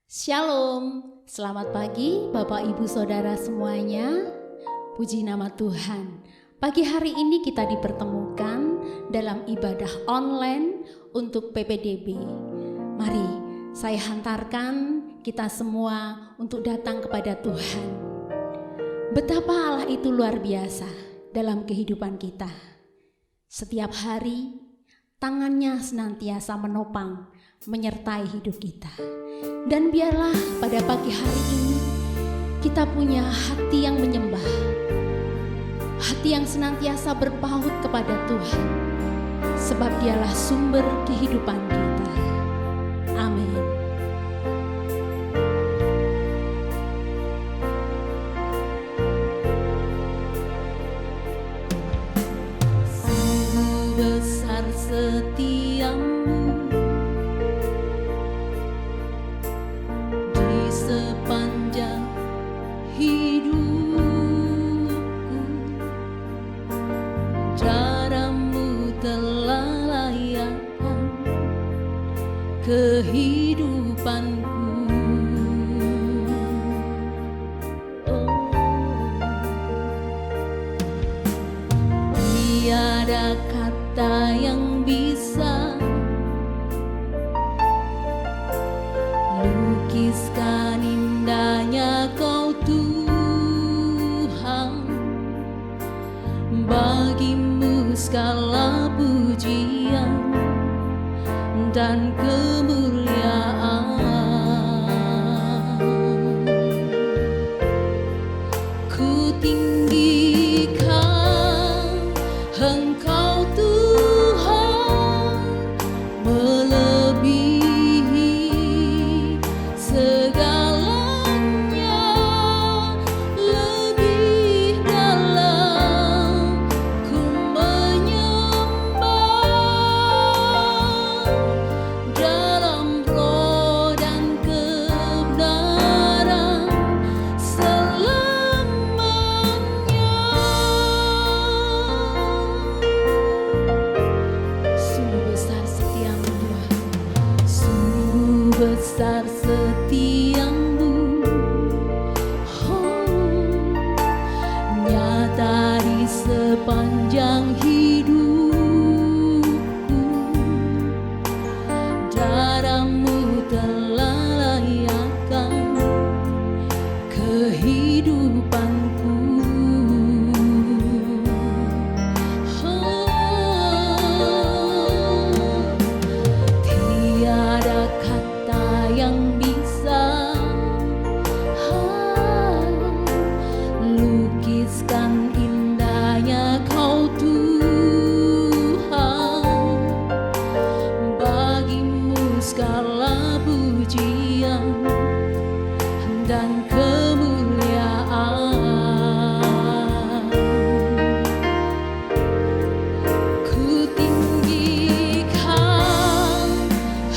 Shalom, selamat pagi Bapak Ibu Saudara semuanya. Puji nama Tuhan. Pagi hari ini kita dipertemukan dalam ibadah online untuk PPDB. Mari saya hantarkan kita semua untuk datang kepada Tuhan. Betapa Allah itu luar biasa dalam kehidupan kita. Setiap hari tangannya senantiasa menopang, menyertai hidup kita. Dan biarlah pada pagi hari ini kita punya hati yang menyembah, hati yang senantiasa berpaut kepada Tuhan, sebab Dialah sumber kehidupan kita. Amin. Sungguh besar setiamu sepanjang hidupku, caramu telah layakkan kehidupanku. Tiada kata yang bisa lukiskan indahnya Kau Tuhan. Bagimu segala pujian dan kemuliaan. Ku tinggikan Engkau Tuhan, melebihi segalanya, lebih dalam ku menyembah, dalam roh dan kebenaran selamanya. Sungguh besar setiamu Tuhan, sungguh besar setiamu, nyata di sepanjang hidupku. Darahmu telah layakkan kehidupanku. Tiada kata yang bisa lukiskan indahnya Kau Tuhan. Bagimu segala pujian dan kemuliaan. Ku tinggikan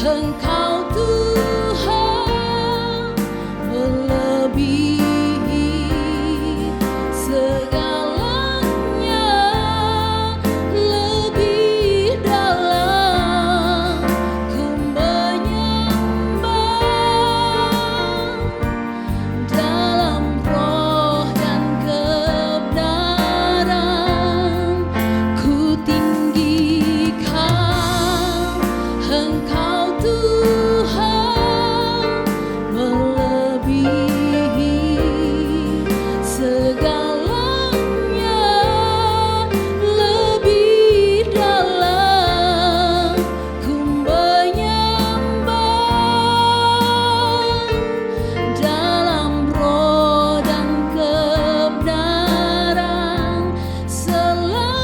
Engkau Tuhan, melebihi segalanya, lebih dalam ku menyembah, dalam roh dan kebenaran. Ku tinggikan Engkau Tuhan, melebihi segalanya, lebih dalam ku menyembah, dalam roh dan kebenaran selamanya.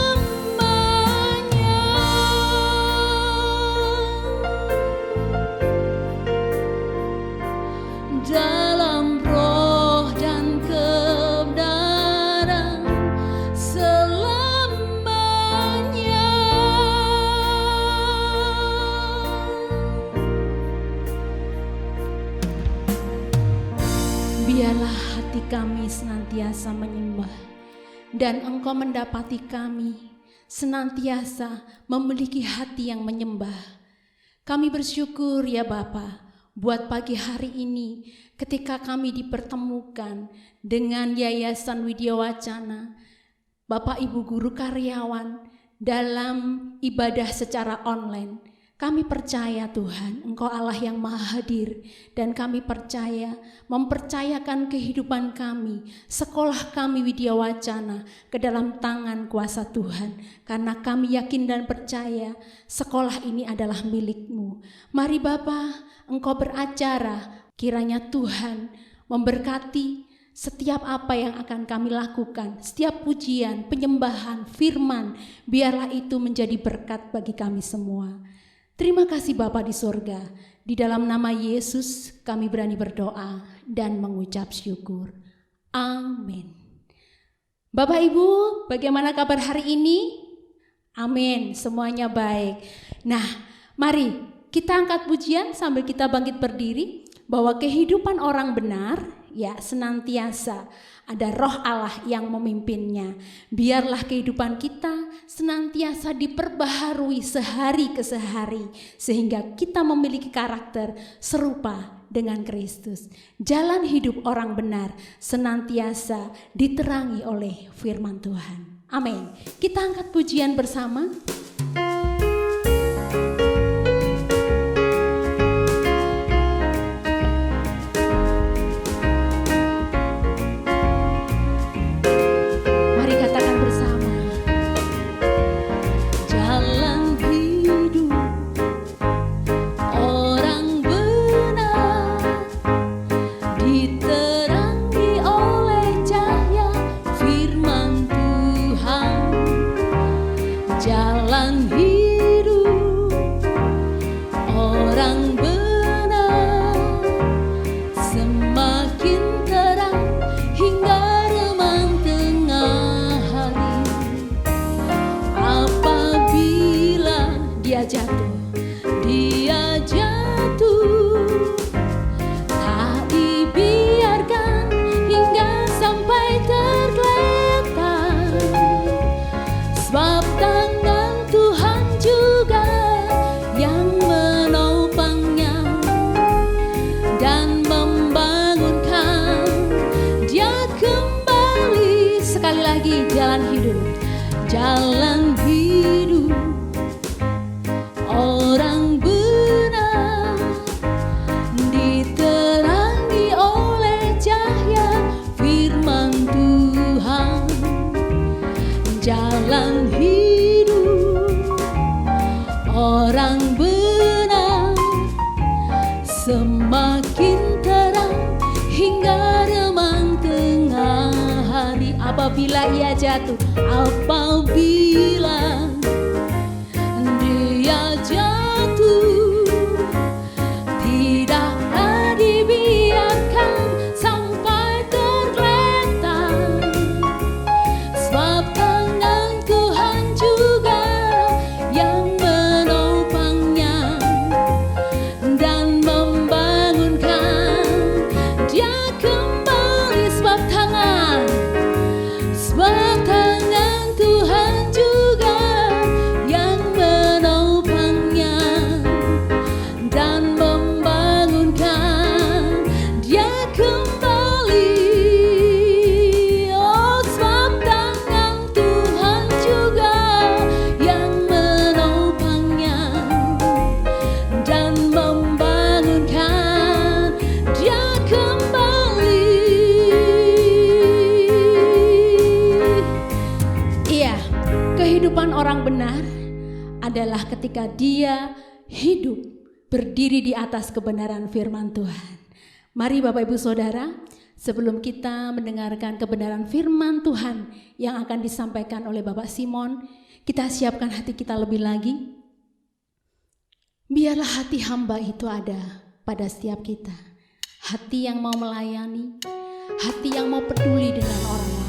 Dalam roh dan kebenaran selamanya. Biarlah hati kami senantiasa menyembah, dan Engkau mendapati kami senantiasa memiliki hati yang menyembah. Kami bersyukur ya Bapa, buat pagi hari ini ketika kami dipertemukan dengan Yayasan Widya Wacana, Bapak Ibu guru karyawan dalam ibadah secara online. Kami percaya Tuhan, Engkau Allah yang maha hadir, dan kami mempercayakan kehidupan kami, sekolah kami Widya Wacana ke dalam tangan kuasa Tuhan, karena kami yakin dan percaya sekolah ini adalah milik-Mu. Mari Bapa, Engkau beracara, kiranya Tuhan memberkati setiap apa yang akan kami lakukan, setiap pujian, penyembahan, firman, biarlah itu menjadi berkat bagi kami semua. Terima kasih Bapa di surga, di dalam nama Yesus kami berani berdoa dan mengucap syukur. Amin. Bapak Ibu, bagaimana kabar hari ini? Amin, semuanya baik. Nah, mari kita angkat pujian sambil kita bangkit berdiri, bahwa kehidupan orang benar ya senantiasa ada Roh Allah yang memimpinnya. Biarlah kehidupan kita senantiasa diperbaharui sehari ke sehari, sehingga kita memiliki karakter serupa dengan Kristus. Jalan hidup orang benar senantiasa diterangi oleh firman Tuhan. Amin. Kita angkat pujian bersama. Jalan hidup orang benar diterangi oleh cahaya firman Tuhan. Jalan hidup orang benar semakin terang hingga remang tengah hari. Apabila ia jatuh, apabila dia jatuh, tidaklah dibiarkan sampai tergeletak, sebab tangan Tuhan juga yang menopangnya dan membangunkan dia kembali. Sebab tangan Tuhan juga yang menopangnya dan membangunkan dia kembali. Oh, sebab tangan Tuhan juga yang menopangnya dan membangunkan dia kembali. Kehidupan orang benar adalah ketika dia hidup berdiri di atas kebenaran firman Tuhan. Mari Bapak Ibu Saudara, sebelum kita mendengarkan kebenaran firman Tuhan yang akan disampaikan oleh Bapak Simon, kita siapkan hati kita lebih lagi. Biarlah hati hamba itu ada pada setiap kita. Hati yang mau melayani, hati yang mau peduli dengan orang lain.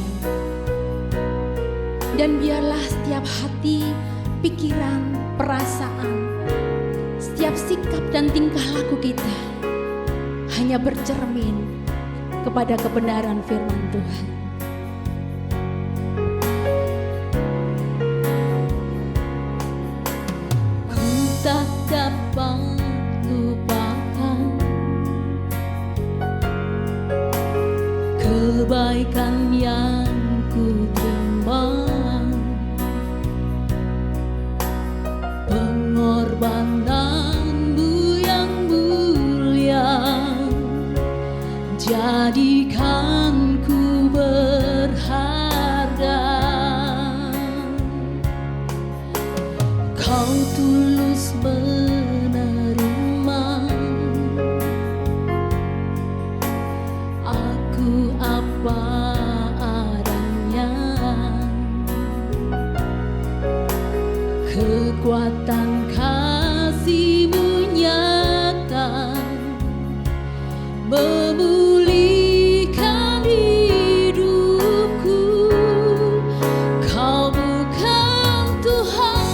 Dan biarlah setiap hati, pikiran, perasaan, setiap sikap dan tingkah laku kita hanya bercermin kepada kebenaran firman Tuhan. Ku tak dapat lupakan kebaikan yang ku terima, pengorbananmu yang mulia, jadikan ku berharga. Kau tulus menerima aku apa adanya, kekuatan kasih-Mu nyata memulihkan hidupku. Kau bukan Tuhan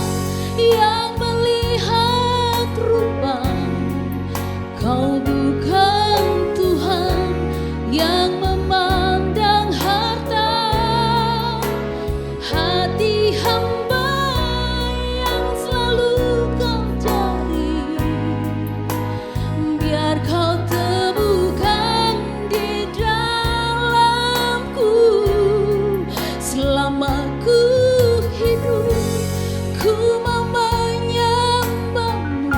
yang melihat rupa, Kau bukan Tuhan yang memandang harta. Hati hamba yang selalu Kau cari, biar Kau temukan di dalamku. Selama ku hidup, ku mau menyembah-Mu,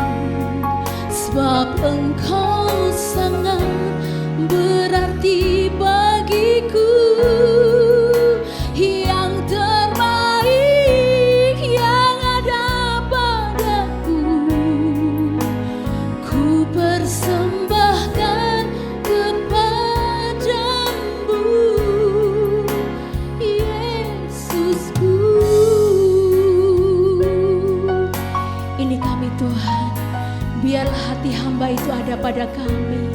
sebab Engkau sangat berarti bagiku. Yang terbaik yang ada padaku, ku persembahkan kepadamu, Yesusku. Ini kami Tuhan, biarlah hati hamba itu ada pada kami.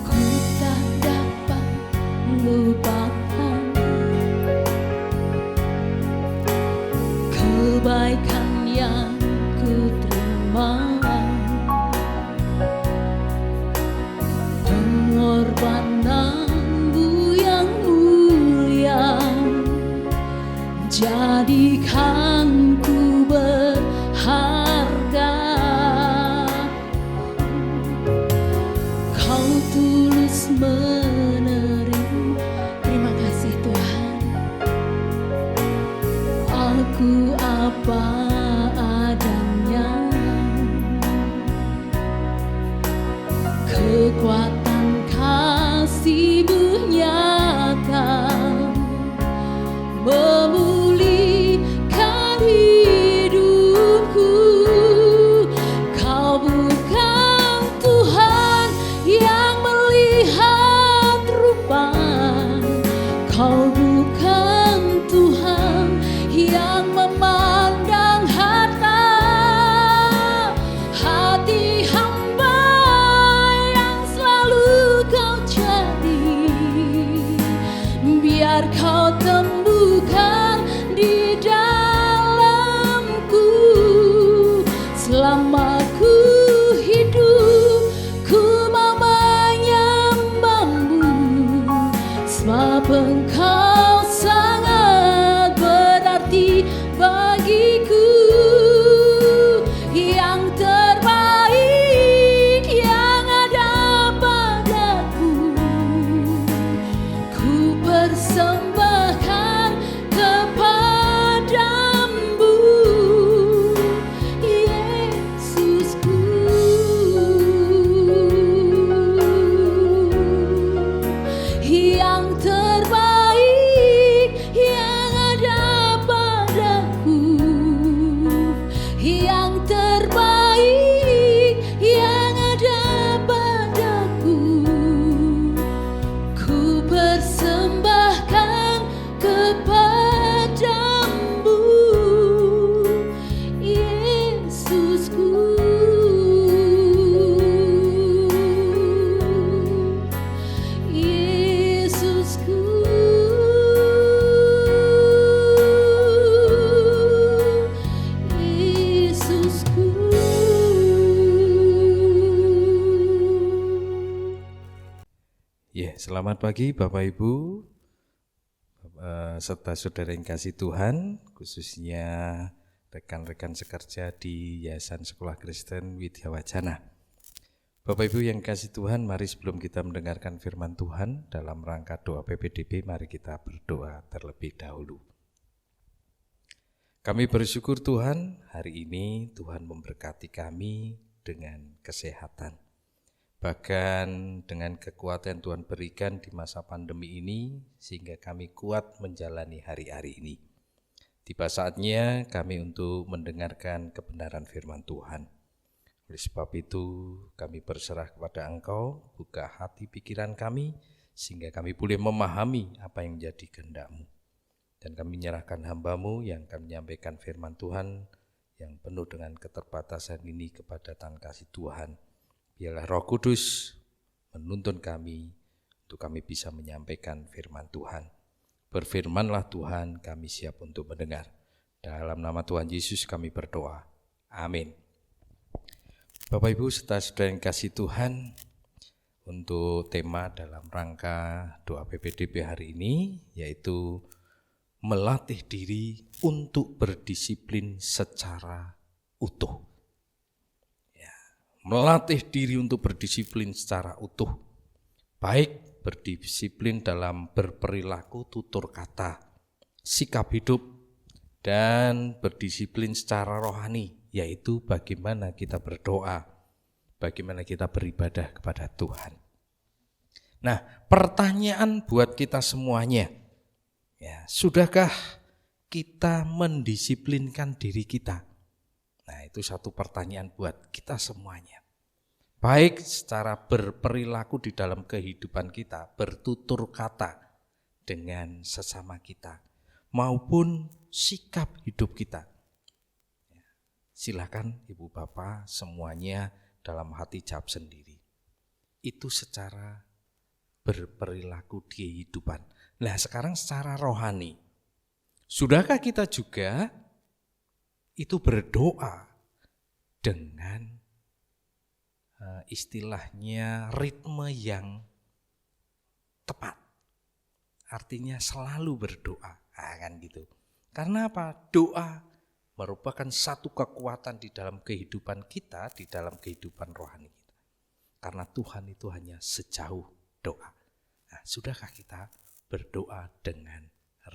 Ku tak dapat lupakan kebaikan yang ku terima, pengorbananmu yang mulia, jadikan ku berharga. Kau tulus menerima. Terima kasih Tuhan. Aku apa adanya, kekuatan kasih-Mu nyata memulihkan hidupku. Kau bukan Tuhan yang melihat rupa, Kau bukan Tuhan yang memandang harta. Hati hamba yang selalu Kau cari, biar Kau temukan di dalamku. Selama ku hidup, ku mau menyembah-Mu, sebab Engkau sangat berarti bagiku. Yang terbaik yang ada padaku, ku persembahkan kepadamu, Yesusku. Yang terbaik yang ada padaku, yang terbaik yang ada padaku, ku persembahkan kepadamu, Yesusku. Yesusku. Yesusku. Selamat pagi Bapak Ibu serta saudara yang kasih Tuhan, khususnya rekan-rekan sekerja di Yayasan Sekolah Kristen Widya Wacana. Bapak Ibu yang kasih Tuhan, mari sebelum kita mendengarkan firman Tuhan dalam rangka doa PPDB, mari kita berdoa terlebih dahulu. Kami bersyukur Tuhan, hari ini Tuhan memberkati kami dengan kesehatan. Bahkan dengan kekuatan Tuhan berikan di masa pandemi ini, sehingga kami kuat menjalani hari-hari ini. Tiba saatnya kami untuk mendengarkan kebenaran firman Tuhan. Oleh sebab itu kami berserah kepada Engkau, buka hati pikiran kami, sehingga kami boleh memahami apa yang menjadi kehendak-Mu. Dan kami menyerahkan hamba-Mu yang akan menyampaikan firman Tuhan yang penuh dengan keterbatasan ini kepada tangan kasih Tuhan. Biarlah Roh Kudus menuntun kami untuk kami bisa menyampaikan firman Tuhan. Berfirmanlah Tuhan, kami siap untuk mendengar. Dalam nama Tuhan Yesus kami berdoa. Amin. Bapak Ibu serta saudara yang kasih Tuhan, untuk tema dalam rangka doa PPDB hari ini yaitu melatih diri untuk berdisiplin secara utuh. Melatih diri untuk berdisiplin secara utuh, baik berdisiplin dalam berperilaku, tutur kata, sikap hidup, dan berdisiplin secara rohani, yaitu bagaimana kita berdoa, bagaimana kita beribadah kepada Tuhan. Nah, pertanyaan buat kita semuanya, ya, sudahkah kita mendisiplinkan diri kita? Nah, itu satu pertanyaan buat kita semuanya. Baik secara berperilaku di dalam kehidupan kita, bertutur kata dengan sesama kita, maupun sikap hidup kita. Silakan Ibu Bapak semuanya dalam hati jawab sendiri. Itu secara berperilaku di kehidupan. Nah, sekarang secara rohani. Sudahkah kita juga itu berdoa dengan istilahnya ritme yang tepat? Artinya selalu berdoa, kan gitu. Karena apa? Doa merupakan satu kekuatan di dalam kehidupan kita, di dalam kehidupan rohani kita. Karena Tuhan itu hanya sejauh doa. Nah, sudahkah kita berdoa dengan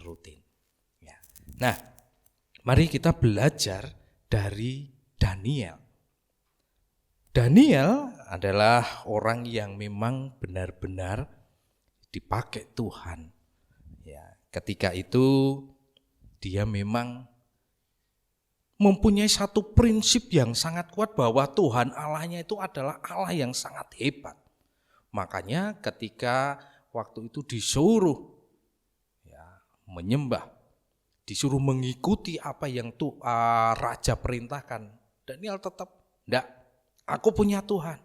rutin? Ya. Nah, mari kita belajar dari Daniel. Daniel adalah orang yang memang benar-benar dipakai Tuhan. Ya, ketika itu dia memang mempunyai satu prinsip yang sangat kuat bahwa Tuhan Allahnya itu adalah Allah yang sangat hebat. Makanya ketika waktu itu disuruh menyembah, disuruh mengikuti apa yang raja perintahkan, Daniel tetap, enggak, aku punya Tuhan.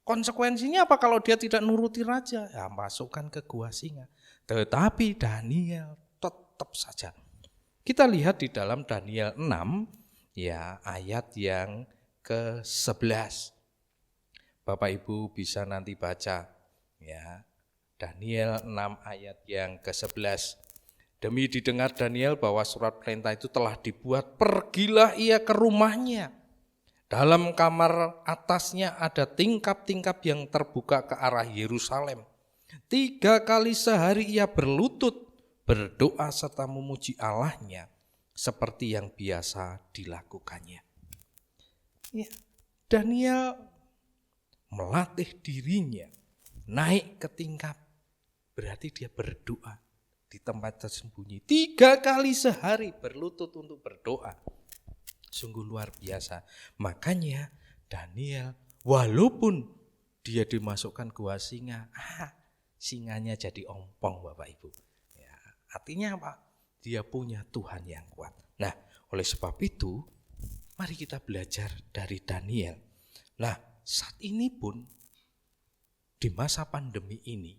Konsekuensinya apa kalau dia tidak nuruti raja? Ya, masukkan ke gua singa. Tetapi Daniel tetap saja. Kita lihat di dalam Daniel 6, ya, ayat yang ke-11. Bapak Ibu bisa nanti baca, ya, Daniel 6 ayat yang ke-11. Demi didengar Daniel bahwa surat perintah itu telah dibuat, pergilah ia ke rumahnya. Dalam kamar atasnya ada tingkap-tingkap yang terbuka ke arah Yerusalem. 3 kali sehari ia berlutut, berdoa serta memuji Allahnya seperti yang biasa dilakukannya. Ya, Daniel melatih dirinya naik ke tingkap, berarti dia berdoa di tempat tersembunyi 3 kali sehari, berlutut untuk berdoa. Sungguh luar biasa. Makanya Daniel walaupun dia dimasukkan gua singa, singanya jadi ompong Bapak Ibu. Ya, artinya apa? Dia punya Tuhan yang kuat. Nah, oleh sebab itu mari kita belajar dari Daniel. Nah, saat ini pun di masa pandemi ini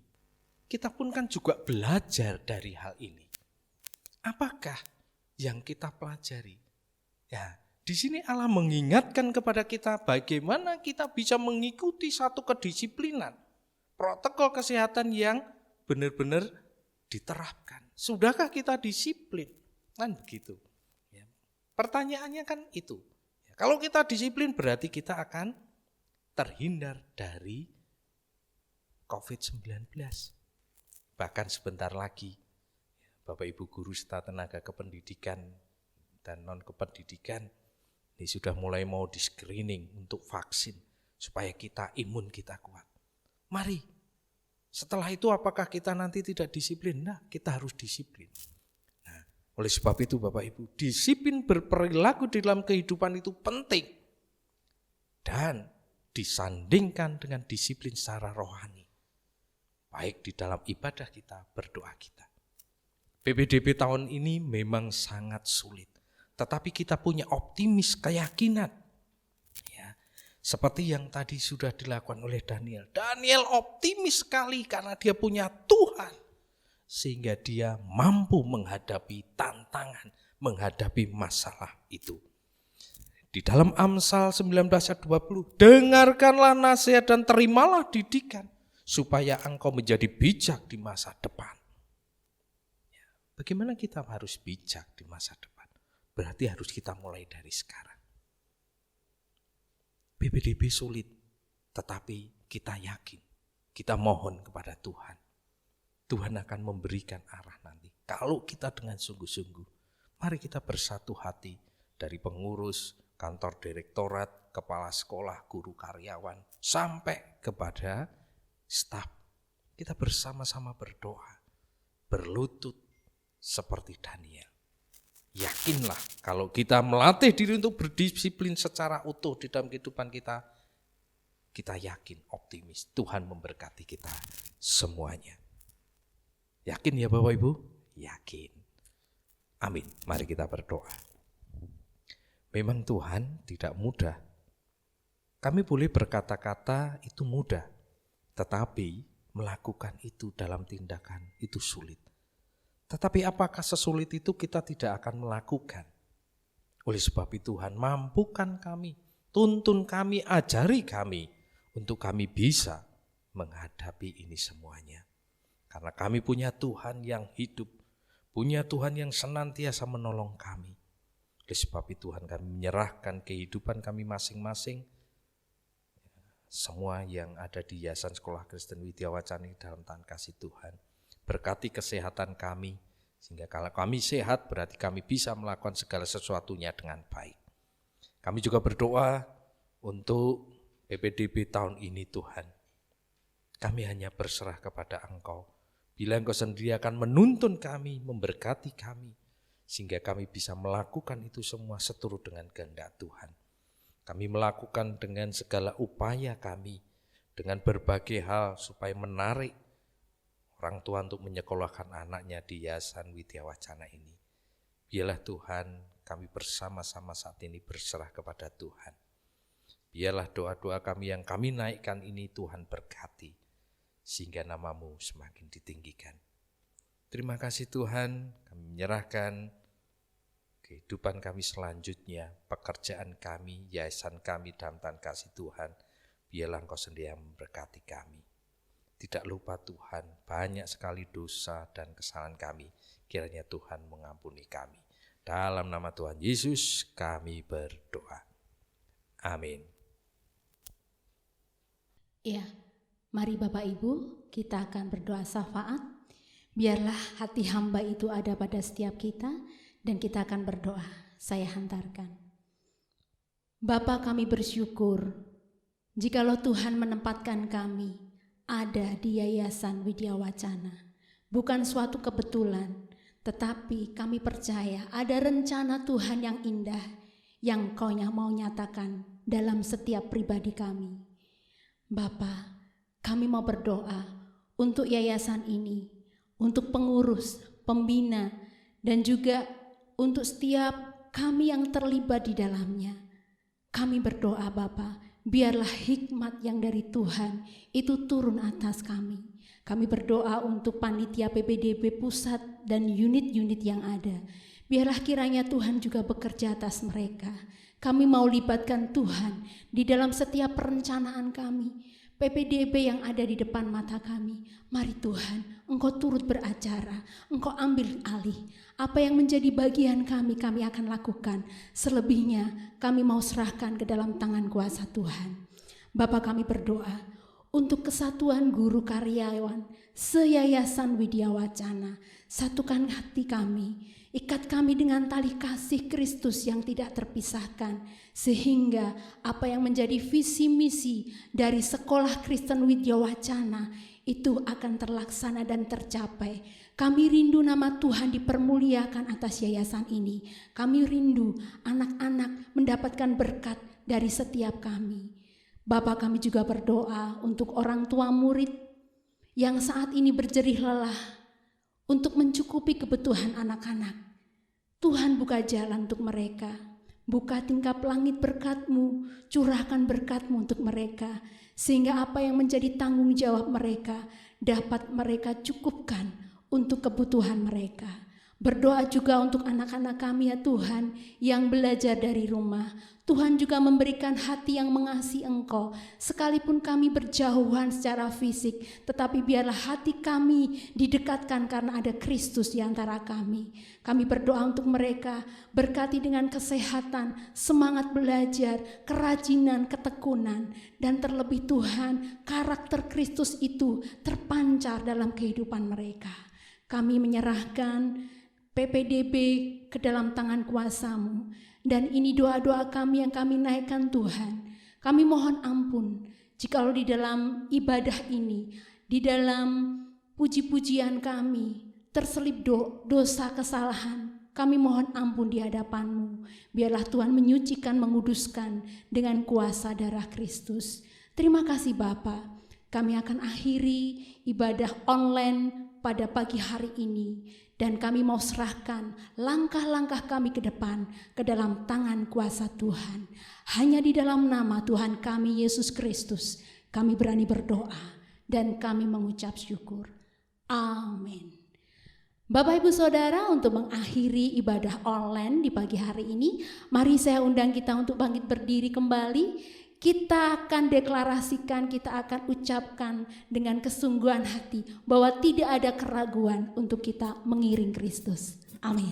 kita pun kan juga belajar dari hal ini. Apakah yang kita pelajari? Ya, di sini Allah mengingatkan kepada kita bagaimana kita bisa mengikuti satu kedisiplinan, protokol kesehatan yang benar-benar diterapkan. Sudahkah kita disiplin? Kan begitu. Ya. Pertanyaannya kan itu. Kalau kita disiplin berarti kita akan terhindar dari COVID-19. Bahkan sebentar lagi, Bapak Ibu guru serta tenaga kependidikan dan non-kependidikan, ini sudah mulai mau di screening untuk vaksin supaya kita imun kita kuat. Mari, setelah itu apakah kita nanti tidak disiplin? Nah, kita harus disiplin. Nah, oleh sebab itu Bapak Ibu, disiplin berperilaku di dalam kehidupan itu penting. Dan disandingkan dengan disiplin secara rohani. Baik di dalam ibadah kita, berdoa kita. PPDB tahun ini memang sangat sulit. Tetapi kita punya optimis keyakinan. Ya, seperti yang tadi sudah dilakukan oleh Daniel. Daniel optimis sekali karena dia punya Tuhan. Sehingga dia mampu menghadapi tantangan, menghadapi masalah itu. Di dalam Amsal 19 ayat 20, dengarkanlah nasihat dan terimalah didikan, supaya engkau menjadi bijak di masa depan. Ya, bagaimana kita harus bijak di masa depan? Berarti harus kita mulai dari sekarang. PPDB sulit, tetapi kita yakin, kita mohon kepada Tuhan. Tuhan akan memberikan arah nanti. Kalau kita dengan sungguh-sungguh, mari kita bersatu hati dari pengurus, kantor direktorat, kepala sekolah, guru karyawan, sampai kepada staf. Kita bersama-sama berdoa, berlutut seperti Daniel. Yakinlah kalau kita melatih diri untuk berdisiplin secara utuh di dalam kehidupan kita, kita yakin, optimis, Tuhan memberkati kita semuanya. Yakin ya Bapak Ibu? Yakin. Amin. Mari kita berdoa. Memang Tuhan tidak mudah. Kami boleh berkata-kata itu mudah, tetapi melakukan itu dalam tindakan itu sulit. Tetapi apakah sesulit itu kita tidak akan melakukan? Oleh sebab itu Tuhan mampukan kami, tuntun kami, ajari kami untuk kami bisa menghadapi ini semuanya. Karena kami punya Tuhan yang hidup, punya Tuhan yang senantiasa menolong kami. Oleh sebab itu Tuhan kami menyerahkan kehidupan kami masing-masing, semua yang ada di Yayasan Sekolah Kristen Widya Wacana dalam tangan kasih Tuhan. Berkati kesehatan kami, sehingga kalau kami sehat berarti kami bisa melakukan segala sesuatunya dengan baik. Kami juga berdoa untuk PPDB tahun ini Tuhan. Kami hanya berserah kepada Engkau. Bila Engkau sendiri akan menuntun kami, memberkati kami, sehingga kami bisa melakukan itu semua seturut dengan kehendak Tuhan. Kami melakukan dengan segala upaya kami, dengan berbagai hal supaya menarik orang tua untuk menyekolahkan anaknya di Yayasan Widya Wacana ini. Biarlah Tuhan kami bersama-sama saat ini berserah kepada Tuhan. Biarlah doa-doa kami yang kami naikkan ini Tuhan berkati, sehingga nama-Mu semakin ditinggikan. Terima kasih Tuhan, kami menyerahkan kehidupan kami selanjutnya, pekerjaan kami, yayasan kami dalam tangan kasih Tuhan. Biarlah Engkau sendiri yang memberkati kami. Tidak lupa Tuhan, banyak sekali dosa dan kesalahan kami. Kiranya Tuhan mengampuni kami. Dalam nama Tuhan Yesus kami berdoa. Amin. Ya, mari Bapak Ibu kita akan berdoa syafaat. Biarlah hati hamba itu ada pada setiap kita dan kita akan berdoa. Saya hantarkan. Bapa, kami bersyukur jikalau Tuhan menempatkan kami ada di Yayasan Widya Wacana. Bukan suatu kebetulan, tetapi kami percaya ada rencana Tuhan yang indah yang Kau mau nyatakan dalam setiap pribadi kami. Bapa, kami mau berdoa untuk yayasan ini, untuk pengurus, pembina, dan juga untuk setiap kami yang terlibat di dalamnya. Kami berdoa Bapa, biarlah hikmat yang dari Tuhan itu turun atas kami. Kami berdoa untuk panitia PPDB pusat dan unit-unit yang ada. Biarlah kiranya Tuhan juga bekerja atas mereka. Kami mau libatkan Tuhan di dalam setiap perencanaan kami. PPDB yang ada di depan mata kami. Mari Tuhan, Engkau turut beracara, Engkau ambil alih. Apa yang menjadi bagian kami akan lakukan. Selebihnya kami mau serahkan ke dalam tangan kuasa Tuhan. Bapa, kami berdoa untuk kesatuan guru karyawan se-Yayasan Widya Wacana. Satukan hati kami, ikat kami dengan tali kasih Kristus yang tidak terpisahkan, sehingga apa yang menjadi visi misi dari Sekolah Kristen Widya Wacana itu akan terlaksana dan tercapai. Kami rindu nama Tuhan dipermuliakan atas yayasan ini. Kami rindu anak-anak mendapatkan berkat dari setiap kami. Bapak, kami juga berdoa untuk orang tua murid yang saat ini berjerih lelah untuk mencukupi kebutuhan anak-anak. Tuhan, buka jalan untuk mereka. Buka tingkap langit berkat-Mu, curahkan berkat-Mu untuk mereka, sehingga apa yang menjadi tanggung jawab mereka dapat mereka cukupkan untuk kebutuhan mereka. Berdoa juga untuk anak-anak kami ya Tuhan yang belajar dari rumah. Tuhan juga memberikan hati yang mengasihi Engkau. Sekalipun kami berjauhan secara fisik, tetapi biarlah hati kami didekatkan karena ada Kristus di antara kami. Kami berdoa untuk mereka, berkati dengan kesehatan, semangat belajar, kerajinan, ketekunan, dan terlebih Tuhan, karakter Kristus itu terpancar dalam kehidupan mereka. Kami menyerahkan PPDB ke dalam tangan kuasa-Mu. Dan ini doa-doa kami yang kami naikkan Tuhan. Kami mohon ampun jikalau di dalam ibadah ini, di dalam puji-pujian kami terselip dosa kesalahan. Kami mohon ampun di hadapan-Mu. Biarlah Tuhan menyucikan, menguduskan dengan kuasa darah Kristus. Terima kasih Bapa. Kami akan akhiri ibadah online pada pagi hari ini. Dan kami mau serahkan langkah-langkah kami ke depan ke dalam tangan kuasa Tuhan. Hanya di dalam nama Tuhan kami Yesus Kristus kami berani berdoa dan kami mengucap syukur. Amin. Bapak Ibu Saudara, untuk mengakhiri ibadah online di pagi hari ini, mari saya undang kita untuk bangkit berdiri kembali. Kita akan deklarasikan, kita akan ucapkan dengan kesungguhan hati bahwa tidak ada keraguan untuk kita mengiring Kristus. Amin.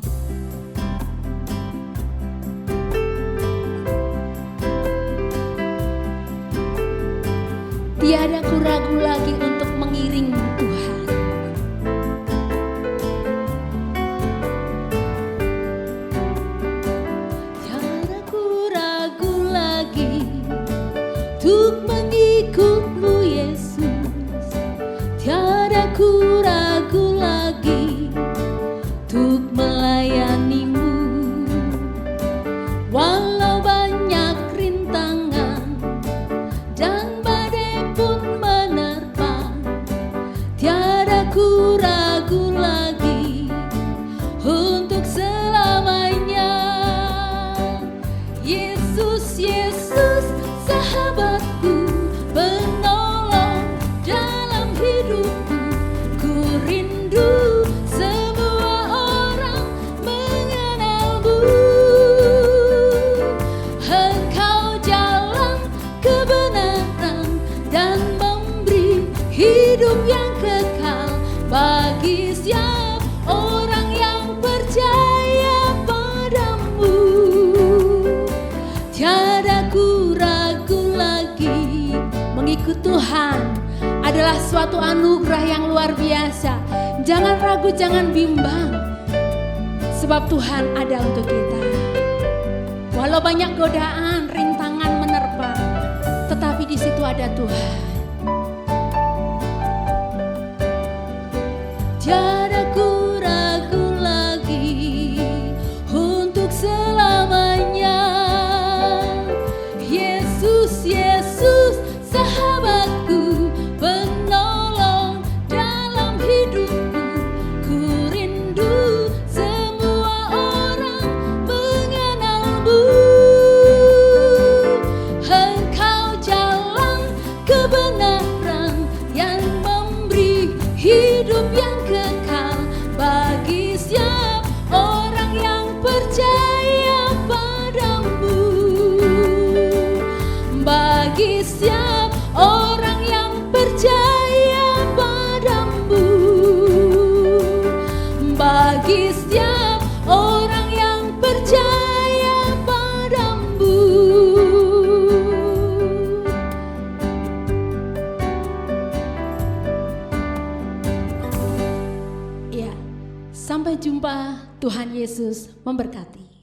Tiada ku ragu lagi untuk mengiring Tuhan. Tiada ku ragu lagi untuk mengikut-Mu Yesus. Tiada ku ragu lagi untuk melayani-Mu. Walau banyak rintangan dan badai pun menerpa, tiada ku ragu lagi untuk selamanya. Yesus, Yesus, sahabatku, penolong dalam hidupku. Ku rindu semua orang mengenal-Mu. Engkau jalan kebenaran dan memberi hidup yang kekal bagi setiap orang yang percaya padamu. Tiada ku ragu lagi. Mengikut Tuhan adalah suatu anugerah yang luar biasa. Jangan ragu, jangan bimbang, sebab Tuhan ada untuk kita. Walau banyak godaan, rintangan menerpa, tetapi di situ ada Tuhan. Tiada ku ragu lagi untuk selamanya. Yesus, Yesus, sahabatku, penolong dalam hidupku. Ku rindu semua orang mengenal-Mu. Engkau jalan kebenaran yang memberi hidup yang kekal bagi setiap orang yang percaya padamu. Bagi setiap orang yang Sampai jumpa, Tuhan Yesus memberkati.